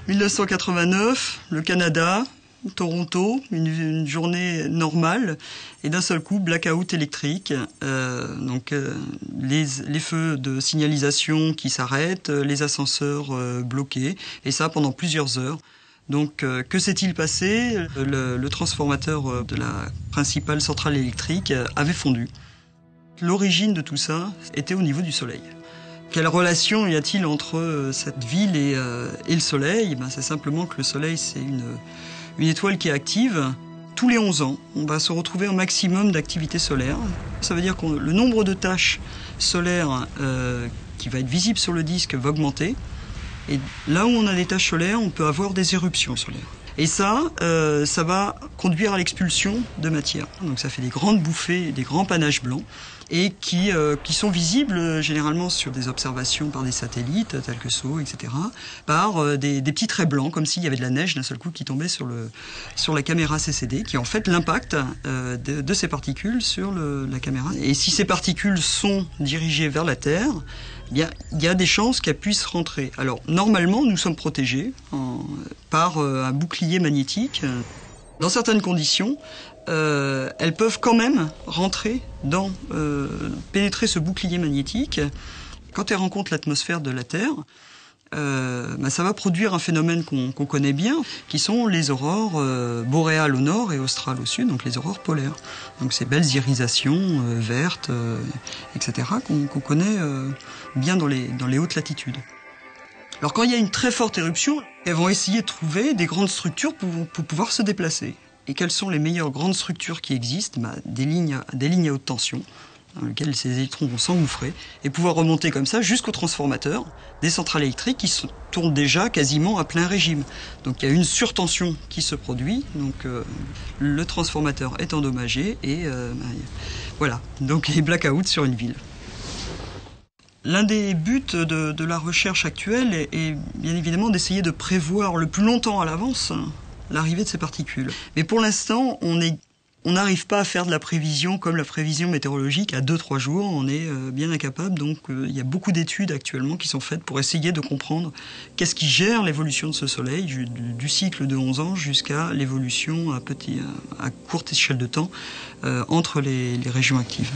1989, le Canada, Toronto, une journée normale, et d'un seul coup, blackout électrique. Les feux de signalisation qui s'arrêtent, les ascenseurs bloqués, et ça pendant plusieurs heures. Donc, que s'est-il passé? Le transformateur de la principale centrale électrique avait fondu. L'origine de tout ça était au niveau du Soleil. Quelle relation y a-t-il entre cette ville et le Soleil? C'est simplement que le Soleil, c'est une étoile qui est active. Tous les 11 ans, on va se retrouver un maximum d'activité solaire. Ça veut dire que le nombre de taches solaires qui va être visible sur le disque va augmenter. Et là où on a des taches solaires, on peut avoir des éruptions solaires. Et ça va conduire à l'expulsion de matière. Donc ça fait des grandes bouffées, des grands panaches blancs, et qui sont visibles généralement sur des observations par des satellites, tels que SO, etc., par des petits traits blancs, comme s'il y avait de la neige d'un seul coup qui tombait sur la caméra CCD, qui est en fait l'impact de ces particules sur la caméra. Et si ces particules sont dirigées vers la Terre, il y a des chances qu'elles puissent rentrer. Alors, normalement, nous sommes protégés par un bouclier magnétique. Dans certaines conditions, elles peuvent quand même rentrer pénétrer ce bouclier magnétique. Quand elles rencontrent l'atmosphère de la Terre, ça va produire un phénomène qu'on connaît bien, qui sont les aurores boréales au nord et australes au sud, donc les aurores polaires. Donc ces belles irisations vertes, etc., qu'on connaît bien dans les hautes latitudes. Alors quand il y a une très forte éruption, elles vont essayer de trouver des grandes structures pour pouvoir se déplacer. Et quelles sont les meilleures grandes structures qui existent? Des lignes à haute tension, dans lesquelles ces électrons vont s'engouffrer, et pouvoir remonter comme ça jusqu'au transformateur des centrales électriques qui se tournent déjà quasiment à plein régime. Donc il y a une surtension qui se produit, donc le transformateur est endommagé, et voilà, donc les blackouts sur une ville. L'un des buts de la recherche actuelle est bien évidemment d'essayer de prévoir le plus longtemps à l'avance l'arrivée de ces particules. Mais pour l'instant, on n'arrive pas à faire de la prévision comme la prévision météorologique à 2-3 jours. On est bien incapable. Donc il y a beaucoup d'études actuellement qui sont faites pour essayer de comprendre qu'est-ce qui gère l'évolution de ce Soleil, du cycle de 11 ans jusqu'à l'évolution à courte échelle de temps entre les régions actives.